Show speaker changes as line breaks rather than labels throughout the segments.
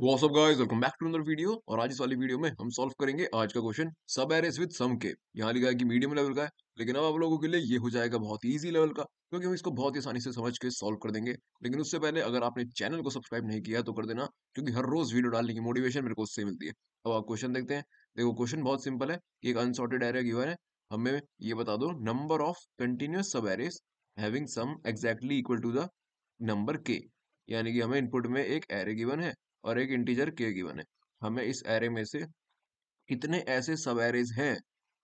What's up guys, welcome back to another video. और आज इस वाली वीडियो में हम सॉल्व करेंगे आज का क्वेश्चन सब एरेज विद सम के। यहाँ लिखा है कि मीडियम लेवल का है, लेकिन अब आप लोगों के लिए ये हो जाएगा बहुत ही इजी लेवल का, क्योंकि हम इसको बहुत ही आसानी से समझ के सॉल्व कर देंगे। लेकिन उससे पहले अगर आपने चैनल को सब्सक्राइब नहीं किया तो कर देना, क्योंकि हर रोज वीडियो डालने की मोटिवेशन मेरे को उससे मिलती है। अब आप क्वेश्चन देखते हैं। देखो, क्वेश्चन बहुत सिंपल है कि एक अनसॉर्टेड एरे गिवन है, हमें ये बता दो number of continuous subarrays having sum exactly equal to the number K. यानी कि हमें इनपुट में एक एरे गिवन है और एक इंटीजर के गिवन है। हमें इस एरे में से कितने ऐसे सब एरेज हैं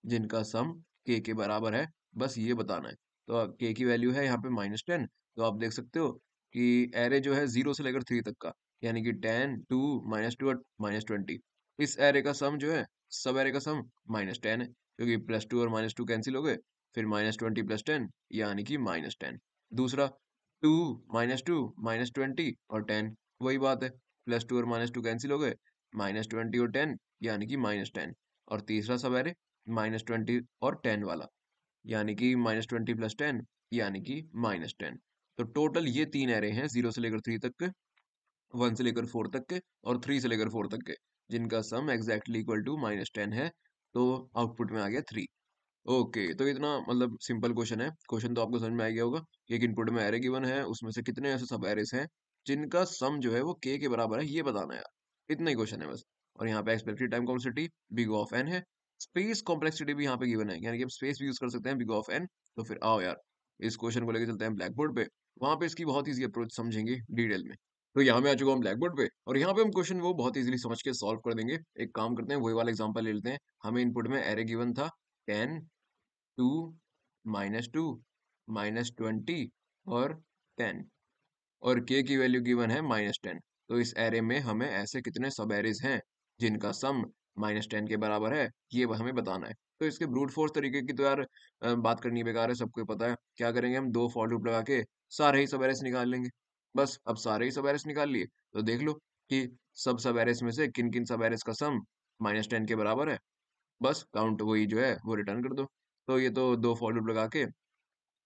जिनका सम के बराबर है, बस ये बताना है। तो के की वैल्यू है यहाँ पे -10। तो आप देख सकते हो कि एरे जो है 0 से लेकर 3 तक का, यानी कि 10, 2, -2 और -20। इस एरे का सम जो है, सब एरे का सम -10 है, क्योंकि +2 और -2 कैंसिल हो गए। फिर -20 + 10 यानी कि -10। दूसरा 2, -2, -20 और 10, वही बात है, +2 और -2 कैंसिल हो गए, -20 और 10 यानी कि -10। और तीसरा सब एरे -20 और 10 वाला, यानी कि -20 + 10 यानी कि -10। तो टोटल ये 3 एरे हैं 0 से लेकर 3 तक के, 1 से लेकर 4 तक के और 3 से लेकर 4 तक के, जिनका सम एग्जैक्टली इक्वल टू -10 है। तो आउटपुट में आ गया 3। ओके, तो इतना मतलब सिंपल क्वेश्चन है। क्वेश्चन तो आपको समझ में आ गया होगा कि एक इनपुट में एरे गिवन है, उसमें से कितने ऐसे सब एरेस हैं जिनका सम जो है वो के बराबर है, ये बताना है यार। इतना ही क्वेश्चन है बस। और यहाँ पे expected time complexity big of N है, स्पेस कॉम्प्लेक्सिटी भी यहाँ पे गिवन है, यानी कि हम स्पेस भी यूज कर सकते हैं बिग ऑफ एन। तो फिर आओ यार, इस क्वेश्चन को लेकर चलते हैं ब्लैक बोर्ड पे, वहां पे इसकी बहुत ईजी अप्रोच समझेंगे डिटेल में। तो यहाँ में आ चुका हूँ ब्लैक बोर्ड पे, और यहाँ पे हम क्वेश्चन वो बहुत इजीली समझ के सॉल्व कर देंगे। एक काम करते हैं, वही वाला एग्जांपल ले लेते हैं। हमें इनपुट में एरे गिवन था 10, 2, -2, -20 और 10, और के की वैल्यू गिवन है -10। तो इस एरे में हमें ऐसे कितने सब एरेज हैं जिनका सम -10 के बराबर है, ये हमें बताना है। तो इसके ब्रूट फोर्स तरीके की तो यार बात करनी बेकार है, सबको पता है। क्या करेंगे, हम दो फॉर लूप लगा के सारे ही सब एरेज निकाल लेंगे। बस अब सारे ही सब एरेज निकाल लिए, तो देख लो कि सब एरेज में से किन किन सब एरेज का सम -10 के बराबर है। बस काउंट वही जो है वो रिटर्न कर दो। तो ये तो दो फॉर लूप लगा के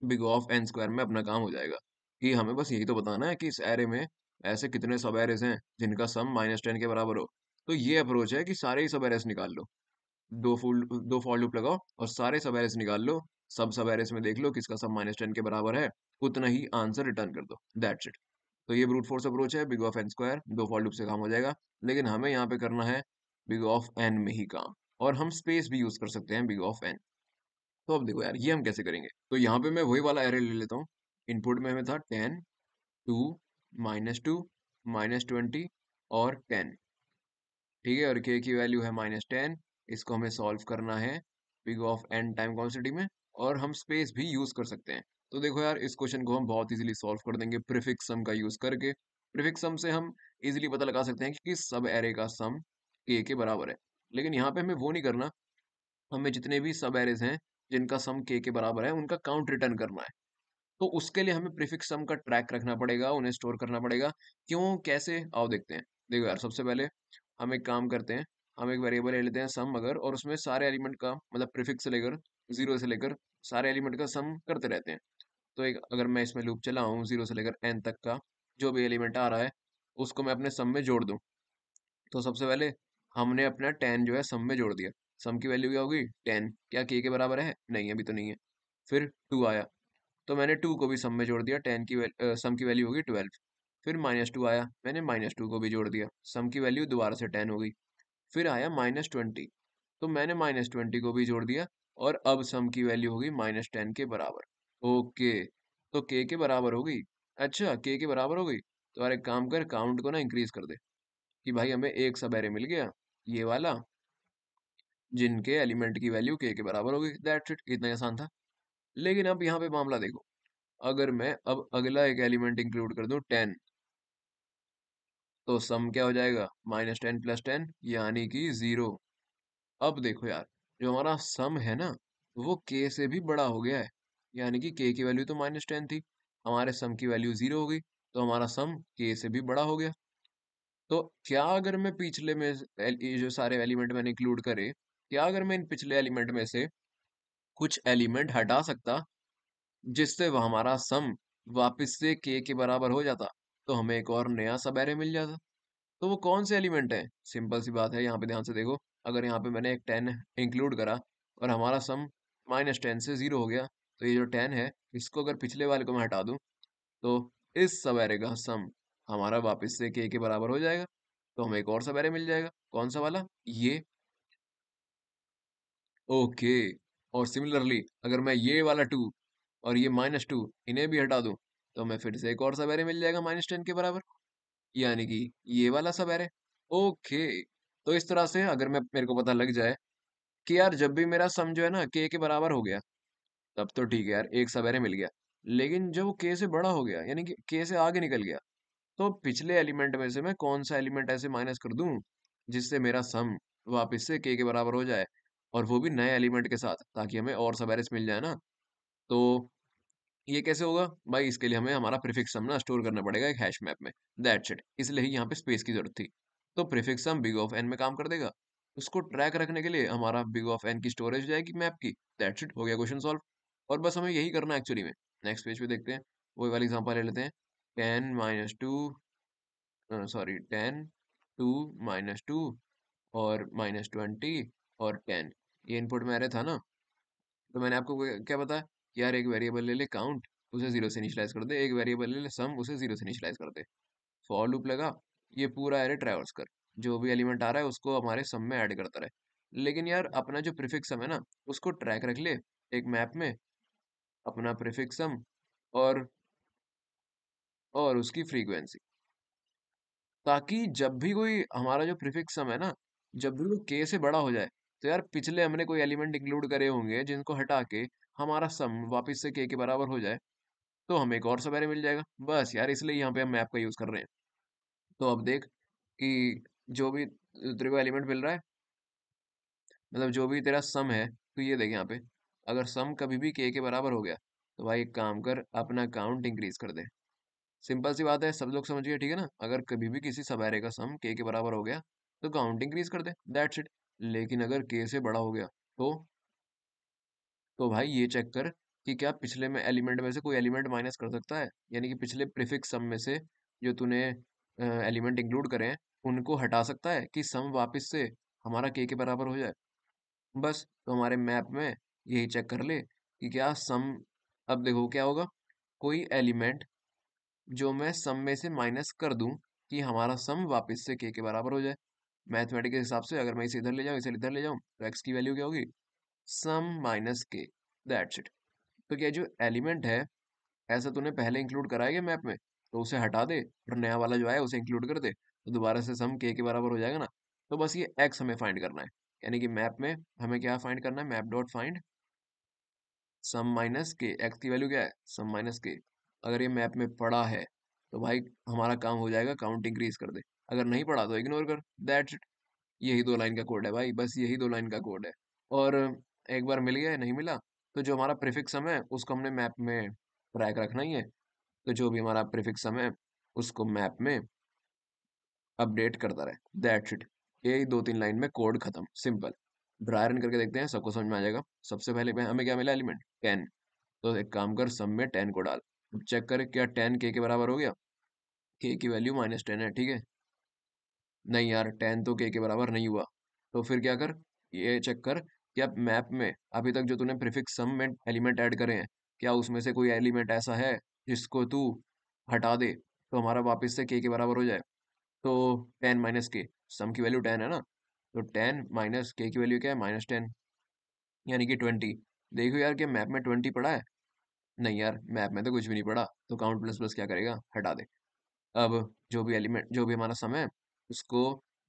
बिग ऑफ एन स्क्वायर में अपना काम हो जाएगा, कि हमें बस यही तो बताना है कि इस एरे में ऐसे कितने सब एरेज हैं जिनका सम -10 के बराबर हो। तो ये अप्रोच है कि सारे ही सब एरेज निकाल लो, दो फॉर लूप लगाओ और सारे सब एरेज निकाल लो। सब एरेज में देख लो किसका सम -10 के बराबर है, उतना ही आंसर रिटर्न कर दो, दैट्स इट। तो ये ब्रूट फोर्स अप्रोच है, बिग ऑफ एन स्क्वायर, दो फॉर लूप से काम हो जाएगा। लेकिन हमें यहाँ पे करना है बिग ऑफ एन में ही काम, और हम स्पेस भी यूज कर सकते हैं बिग ऑफ एन। तो अब देखो यार, ये हम कैसे करेंगे। तो यहाँ पे मैं वही वाला एरे ले लेता हूँ। इनपुट में हमें था 10, 2, -2, -20 और 10। ठीक है, और के की वैल्यू है -10। इसको हमें सॉल्व करना है big of N time constant में, और हम स्पेस भी यूज कर सकते हैं। तो देखो यार, इस क्वेश्चन को हम बहुत इजीली सॉल्व कर देंगे प्रीफिक्स सम का यूज करके। प्रीफिक्स सम से हम इजीली पता लगा सकते हैं कि किस सब एरे का सम के बराबर है। लेकिन यहाँ पे हमें वो नहीं करना, हमें जितने भी सब एरेज हैं जिनका सम के बराबर है उनका काउंट रिटर्न करना है। तो उसके लिए हमें प्रीफिक्स सम का ट्रैक रखना पड़ेगा, उन्हें स्टोर करना पड़ेगा। क्यों, कैसे, आओ देखते हैं। देखो यार, सबसे पहले हम एक काम करते हैं, हम एक वेरिएबल ले लेते हैं सम अगर, और उसमें सारे एलिमेंट का मतलब प्रीफिक्स से लेकर 0 से लेकर सारे एलिमेंट का सम करते रहते हैं। तो एक अगर मैं इसमें लूप चलाऊं 0 से लेकर n तक का, जो भी एलिमेंट आ रहा है उसको मैं अपने सम में जोड़ दूं। तो सबसे पहले हमने अपना 10 जो है सम में जोड़ दिया। सम की वैल्यू क्या होगी, 10। क्या के बराबर है, नहीं अभी तो नहीं है। फिर 2 आया, तो मैंने 2 को भी सम में जोड़ दिया, 10 की सम की वैल्यू होगी 12। फिर -2 आया, मैंने -2 को भी जोड़ दिया, सम की वैल्यू दोबारा से 10 हो गई। फिर आया -20, तो मैंने -20 को भी जोड़ दिया, और अब सम की वैल्यू होगी -10 के बराबर। ओके, तो के बराबर हो गई। अच्छा, के बराबर हो गई, तो यार एक काम कर, काउंट को ना इंक्रीज कर दे, कि भाई हमें एक सब एरे मिल गया, ये वाला, जिनके एलिमेंट की वैल्यू के बराबर हो गई, दैट्स इट, इतना ही आसान था। लेकिन अब यहाँ पे मामला देखो, अगर मैं अब अगला एक एलिमेंट इंक्लूड कर दूं 10, तो सम क्या हो जाएगा, -10 + 10 यानी कि 0। अब देखो यार, जो हमारा सम है ना, वो के से भी बड़ा हो गया है, यानी कि के की वैल्यू तो -10 थी, हमारे सम की वैल्यू 0 हो गई, तो हमारा सम के से भी बड़ा हो गया। तो क्या अगर मैं पिछले में ये जो सारे एलिमेंट मैंने इंक्लूड करे, क्या अगर मैं इन पिछले एलिमेंट में से कुछ एलिमेंट हटा सकता, जिससे वह हमारा सम वापस से के बराबर हो जाता, तो हमें एक और नया सब एरे मिल जाता। तो वो कौन से एलिमेंट है? सिंपल सी बात है, यहाँ पे ध्यान से देखो। अगर यहाँ पे मैंने एक 10 इंक्लूड करा और हमारा सम -10 से 0 हो गया, तो ये जो 10 है इसको अगर पिछले वाले को मैं हटा दूं, तो इस सब एरे का सम हमारा वापस से के बराबर हो जाएगा। तो हमें एक और सब एरे मिल जाएगा। कौन सा वाला? ये। ओके। और सिमिलरली अगर मैं ये वाला 2 और ये -2 इन्हें भी हटा दूं, तो हमें फिर से एक और सब एरे मिल जाएगा -10 के बराबर, यानी कि ये वाला सब एरे। ओके। तो इस तरह से अगर मैं मेरे को पता लग जाए कि यार जब भी मेरा सम जो है ना के बराबर हो गया, तब तो ठीक है यार, एक सब एरे मिल गया। लेकिन जब वो के से बड़ा हो गया, यानी कि के से आगे निकल गया, तो पिछले एलिमेंट में से मैं कौन सा एलिमेंट ऐसे माइनस कर दूं जिससे मेरा सम वापस से के बराबर हो जाए, और वो भी नए एलिमेंट के साथ, ताकि हमें और सब एरेस मिल जाए ना। तो ये कैसे होगा भाई? इसके लिए हमें हमारा प्रीफिक्स सम ना स्टोर करना पड़ेगा एक हैश मैप में। That's it. इसलिए ही यहाँ पे स्पेस की जरूरत थी। तो prefix sum big of N में काम कर देगा। उसको ट्रैक रखने के लिए हमारा बिग ऑफ एन की स्टोरेज हो जाएगी मैप की। दैट्स इट, हो गया क्वेश्चन सॉल्व। और बस हमें यही करना है एक्चुअली में। नेक्स्ट पेज पे देखते हैं, वही वाली एग्जांपल ले लेते हैं। 10 - 2 और -20 और 10, ये इनपुट में आ रहा था ना। तो मैंने आपको क्या बताया? यार एक वेरिएबल ले ले काउंट, उसे 0 से इनिशियलाइज कर दे। एक वेरिएबल ले ले सम, उसे 0 से इनिशियलाइज कर दे। फॉर लूप लगा, ये पूरा एरे ट्रैवर्स कर, जो भी एलिमेंट आ रहा है उसको हमारे सम में ऐड करता रहे। लेकिन यार अपना जो प्रीफिक्स सम है ना, उसको ट्रैक रख ले एक मैप में, अपना प्रीफिक्स सम और उसकी फ्रीक्वेंसी, ताकि जब भी कोई हमारा जो प्रीफिक्स सम है ना, जब भी वो के से बड़ा हो जाए, तो यार पिछले हमने कोई एलिमेंट इंक्लूड करे होंगे जिनको हटा के हमारा सम वापस से के बराबर हो जाए, तो हमें एक और सवेरे मिल जाएगा। बस यार, इसलिए यहाँ पे हम मैप का यूज कर रहे हैं। तो अब देख कि जो भी तेरे को एलिमेंट मिल रहा है, मतलब जो भी तेरा सम है, तो ये देख यहाँ पे, अगर सम कभी भी के बराबर हो गया, तो भाई एक काम कर, अपना काउंट इंक्रीज कर दे। सिंपल सी बात है, सब लोग समझ गए, ठीक है ना? अगर कभी भी किसी सब एरे का सम के बराबर हो गया, तो काउंट इंक्रीज कर दे। That's it. लेकिन अगर के से बड़ा हो गया, तो भाई ये चेक कर कि क्या पिछले में एलिमेंट में से कोई एलिमेंट माइनस कर सकता है, यानी कि पिछले प्रीफिक्स सम में से जो तूने एलिमेंट इंक्लूड करे हैं, उनको हटा सकता है कि सम वापस से हमारा के बराबर हो जाए। बस, तो हमारे मैप में यही चेक कर ले कि क्या सम, अब देखो क्या होगा, कोई एलिमेंट जो मैं सम में से माइनस कर दूं कि हमारा सम वापस से के बराबर हो जाए। मैथमेटिक्स के हिसाब से अगर मैं इसे इधर ले जाऊं, इसे इधर ले जाऊं, तो एक्स की वैल्यू क्या होगी? सम माइनस के। That's it. तो क्या जो एलिमेंट है, ऐसा तूने पहले इंक्लूड करा है क्या मैप में? तो उसे हटा दे और नया वाला जो है उसे इंक्लूड कर दे, तो दोबारा से सम के बराबर हो जाएगा ना। तो बस ये एक्स हमें फाइंड करना है, यानी कि मैप में हमें क्या फाइंड करना है? Map dot find sum minus K. X की वैल्यू क्या है? सम माइनस के। अगर ये मैप में पड़ा है, तो भाई हमारा काम हो जाएगा, काउंट इंक्रीज कर दे। अगर नहीं पड़ा तो इग्नोर कर। That's it. यही 2 लाइन का कोड है भाई, बस यही 2 लाइन का कोड है। और एक बार मिल गया, नहीं मिला, तो जो हमारा प्रीफिक्स सम है उसको हमने मैप में ट्रैक रखना ही है। तो जो भी हमारा प्रीफिक्स सम है, उसको मैप में अपडेट करता रहे। That's it. यही 2-3 लाइन में कोड खत्म, सिंपल। ड्राई रन करके देखते हैं, सबको समझ में आ जाएगा। सबसे पहले हमें क्या मिला? एलिमेंट 10। तो एक काम कर, सम में 10 को डाल। अब चेक कर क्या 10 के बराबर हो गया? के की वैल्यू -10 है, ठीक है? नहीं यार, 10 तो के बराबर नहीं हुआ। तो फिर क्या कर, ये चेक कर कि अब मैप में अभी तक जो तूने प्रीफिक्स सम में एलिमेंट ऐड करे हैं, क्या उसमें से कोई एलिमेंट ऐसा है जिसको तू हटा दे, तो हमारा वापस से के बराबर हो जाए। तो 10 - के, सम की वैल्यू 10 है ना, तो 10 - के की वैल्यू क्या है? -10, यानी कि 20। देखो यार, क्या मैप में 20 पड़ा है? नहीं यार, मैप में तो कुछ भी नहीं पड़ा। तो काउंट प्लस प्लस क्या करेगा? हटा दे। अब जो भी एलिमेंट, जो भी हमारा सम है, उसको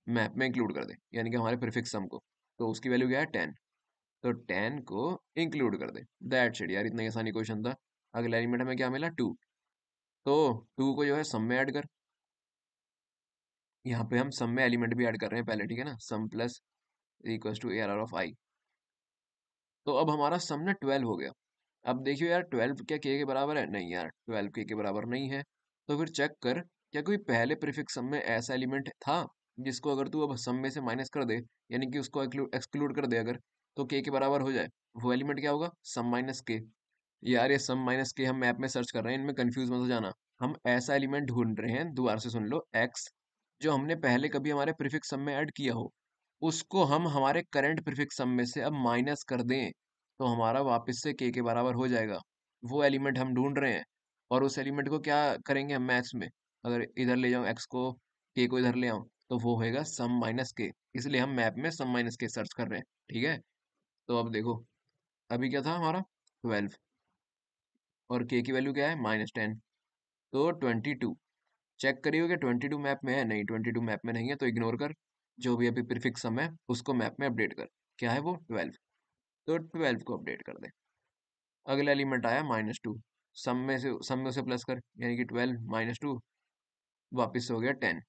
मैप में इंक्लूड कर दे, यानी कि हमारे प्रीफिक्स सम को। तो उसकी वैल्यू क्या है? 10। तो 10 को इंक्लूड कर दे। दैट्स इट यार, इतना ही आसानी क्वेश्चन था। अगला एलिमेंट हमें क्या मिला? 2। तो 2 को जो है सम में ऐड कर। यहाँ पे हम सम में एलिमेंट भी ऐड कर रहे हैं पहले, ठीक है ना? Sum plus equals to ARR of I. तो अब हमारा सम ना 12 हो गया। अब देखियो यार, 12 क्या के बराबर है? नहीं यार, 12 के बराबर नहीं है। तो फिर चेक कर, क्या कोई पहले प्रीफिक्स सम में ऐसा एलिमेंट था जिसको अगर तू अब सम में से माइनस कर दे, यानी कि उसको एक्सक्लूड कर दे अगर, तो के बराबर हो जाए। वो एलिमेंट क्या होगा? सम माइनस के। यार ये सम माइनस के हम मैप में सर्च कर रहे हैं, इनमें कंफ्यूज मत हो जाना। हम ऐसा एलिमेंट ढूंढ रहे हैं, दोबारा से सुन लो, एक्स, जो हमने पहले कभी हमारे प्रीफिक्स सम में ऐड किया हो, उसको हम हमारे करंट प्रीफिक्स सम में से अब माइनस कर दें, तो हमारा वापस से के बराबर हो जाएगा। वो एलिमेंट हम ढूंढ रहे हैं, और उस एलिमेंट को क्या करेंगे हम मैथ्स में, अगर इधर ले जाऊं एक्स को, के को इधर ले आऊं, तो वो होएगा सम माइनस के। इसलिए हम मैप में सम माइनस के सर्च कर रहे हैं, ठीक है। तो अब देखो, अभी क्या था हमारा 12, और के की वैल्यू क्या है -10, तो 22। चेक करिए कि 22 मैप में है, नहीं 22 मैप में नहीं है, तो इग्नोर कर। जो भी अभी प्रीफिक्स सम है उसको मैप में अपडेट कर। क्या है वो 12, तो 12 को अपडेट कर दे। अगला एलिमेंट आया -2, सम में से प्लस कर, यानी कि 12 -2 वापस से हो गया 10।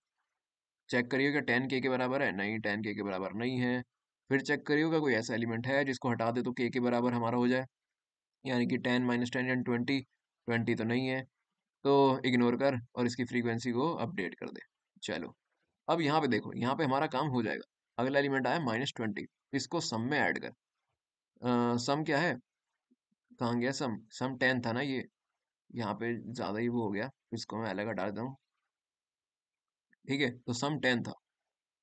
चेक करिएगा 10 के बराबर है, नहीं 10 के बराबर नहीं है। फिर चेक करिएगा कोई ऐसा एलिमेंट है जिसको हटा दे तो के बराबर हमारा हो जाए, यानी कि 10 -10 यानी 20। 20 तो नहीं है, तो इग्नोर कर और इसकी फ्रीक्वेंसी को अपडेट कर दे। चलो, अब यहाँ पे देखो, यहाँ पे हमारा काम हो जाएगा। अगला एलिमेंट आया -20, इसको सम में ऐड कर। सम क्या है, कहाँ गया सम, सम 10 था ना ये, यहाँ पे ज्यादा ही वो हो गया, इसको मैं अलग हटा देता हूँ, ठीक है। तो सम 10 था,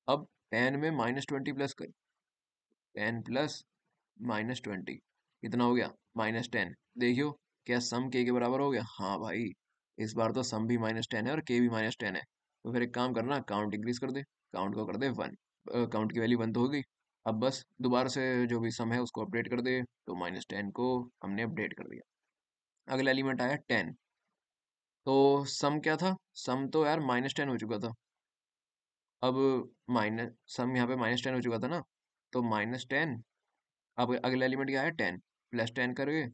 अब 10 में -20 प्लस कर, 10 प्लस -20 कितना हो गया, -10। देखियो, क्या सम के बराबर हो गया, हाँ भाई, इस बार तो सम भी -10 है और के भी -10 है। तो फिर एक काम करना, काउंट इंक्रीज कर दे, काउंट को कर दे 1, काउंट की वैल्यू 1 तो हो गई। अब बस दोबारा से जो भी सम है उसको अपडेट कर दे, तो -10 को हमने अपडेट कर दिया। अगला एलिमेंट आया 10, तो सम क्या था, सम तो यार -10 हो चुका था। अब माइनस सम यहाँ पे -10 हो चुका था ना, तो -10। अब अगला एलिमेंट क्या है 10, +10 करोगे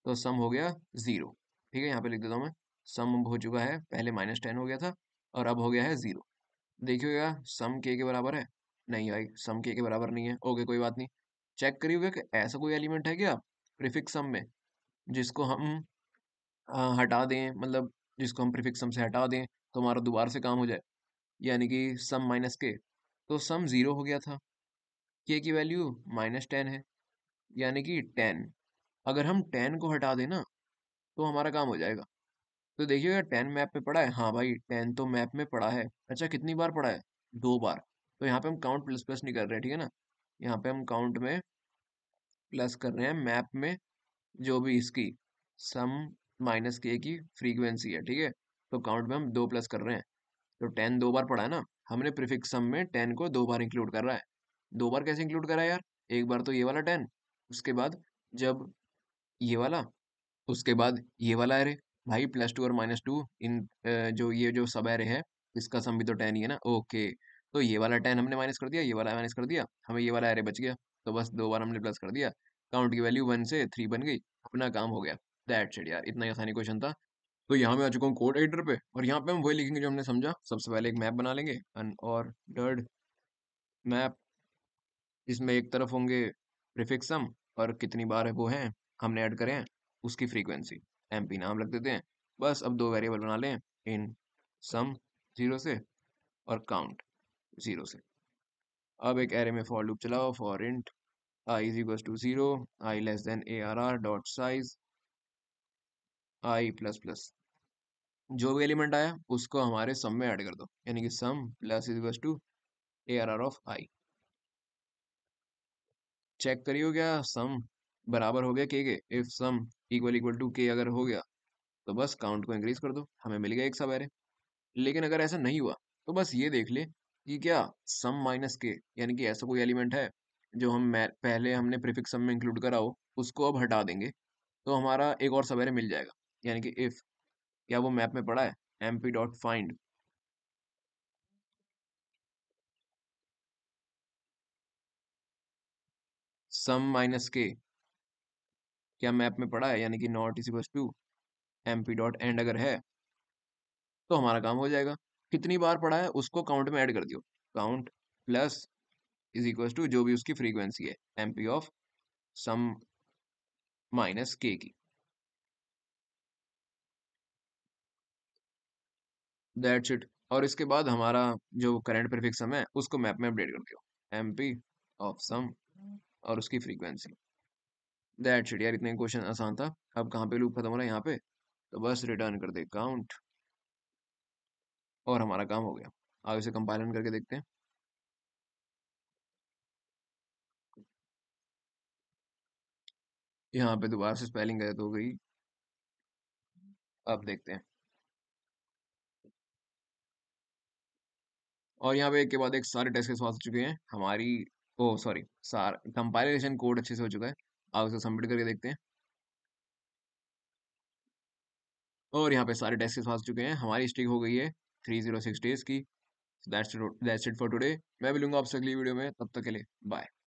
तो सम हो गया 0। ठीक है, यहाँ पे लिख देता हूँ मैं, सम हो चुका है, पहले -10 हो गया था और अब हो गया है 0। देखिएगा सम के बराबर है, नहीं भाई सम के बराबर नहीं है, ओके कोई बात नहीं। चेक करिएगा कि ऐसा कोई एलिमेंट है क्या प्रीफिक्स सम में, जिसको हम हटा दें, मतलब जिसको हम प्रीफिक्स सम से हटा दें तो हमारा दोबारा से काम हो जाए, यानी कि सम माइनस के। तो सम 0 हो गया था, के की वैल्यू -10 है, यानी कि 10। अगर हम 10 को हटा दें ना, तो हमारा काम हो जाएगा। तो देखिएगा 10 मैप में पड़ा है, हाँ भाई 10 तो मैप में पड़ा है। अच्छा कितनी बार पड़ा है, 2 बार। तो यहाँ पे हम काउंट प्लस प्लस नहीं कर रहे हैं, ठीक है ना, यहाँ पे हम काउंट में प्लस कर रहे हैं, मैप में जो भी इसकी सम माइनस के की फ्रीक्वेंसी है, ठीक है। तो काउंट में हम 2 प्लस कर रहे हैं, तो 10 2 बार पड़ा है ना, हमने प्रीफिक्स सम में 10 को 2 बार इंक्लूड कर रहा है। 2 बार कैसे इंक्लूड करा है यार, एक बार तो ये वाला 10, उसके बाद जब ये वाला, उसके बाद ये वाला एरे। भाई +2 और -2 इन जो ये जो सब एरे है, इसका सम भी तो 10 ही है ना, ओके। तो ये वाला 10 हमने माइनस कर दिया, ये वाला माइनस कर दिया, हमें ये वाला एरे बच गया। तो बस 2 बार हमने प्लस कर दिया, काउंट की वैल्यू 1 से 3 बन गई, अपना काम हो गया। दैट्स इट यार, इतना ही आसानी क्वेश्चन था। तो यहाँ मैं आ चुका हूँ कोड एडिटर पे, और यहाँ पे हम वही लिखेंगे जो हमने समझा। सबसे पहले एक मैप बना लेंगे, अनऑर्डर्ड मैप, जिसमें एक तरफ होंगे प्रीफिक्स सम और कितनी बार है वो है हमने ऐड करे हैं, उसकी फ्रीक्वेंसी, एमपी नाम रख देते हैं। बस अब 2 वेरिएबल बना लें, इन सम 0 से और काउंट 0 से। अब एक एरे में फॉर लूप चलाओ, for int I is equal to 0, I less than ARR dot size I plus plus, जो भी एलिमेंट आया उसको हमारे सम में ऐड कर दो, यानी कि sum plus is equal to ARR of I. Check करियो क्या सम बराबर हो गया K, if sum equal equal to K अगर हो गया, तो बस काउंट को इंक्रीज कर दो, हमें मिल गया एक सब एरे। लेकिन अगर ऐसा नहीं हुआ, तो बस ये देख ले कि क्या सम माइनस के, यानी कि ऐसा कोई एलिमेंट है जो पहले हमने प्रीफिक्स सम में इंक्लूड करा हो, उसको अब हटा देंगे, तो हमारा एक और सब एरे मिल जाएगा। यानी कि इफ, क्या वो मैप में पड़ा है, mp dot find sum minus K, क्या मैप में पड़ा है, यानी कि not is equal to mp dot end अगर है, तो हमारा काम हो जाएगा। कितनी बार पढ़ा है उसको काउंट में ऐड कर दियो, count plus is equal to जो भी उसकी फ्रीक्वेंसी है, एमपी ऑफ सम माइनस के की। That's it. और इसके बाद हमारा जो करंट प्रीफिक्स सम है उसको मैप में अपडेट कर दियो, एमपी ऑफ सम और उसकी फ्रीक्वेंसी। दैट्स इट यार, इतने क्वेश्चन आसान था। अब कहाँ पे लूप खत्म हो रहा है, यहाँ पे, तो बस रिटर्न कर दे काउंट और हमारा काम हो गया। आगे से कंपाइल करके देखते हैं। यहाँ पे दोबारा से स्पेलिंग गलत हो गई। अब देखते हैं। और यहाँ पे एक के बाद एक सारे टेस्ट केस पास हो चुके हैं हमारी। ओ सॉरी, सार कंपाइलेशन कोड अच्छे से हो चुका है। आगे उसे सबमिट करके देखते हैं। और यहाँ पे सारे टेस्ट केस पास हो चुके हैं। हमारी स्ट्रिक हो गई है 306 डेज की। That's it for today. मैं मिलूंगा आपसे अगली वीडियो में, तब तक के लिए बाय।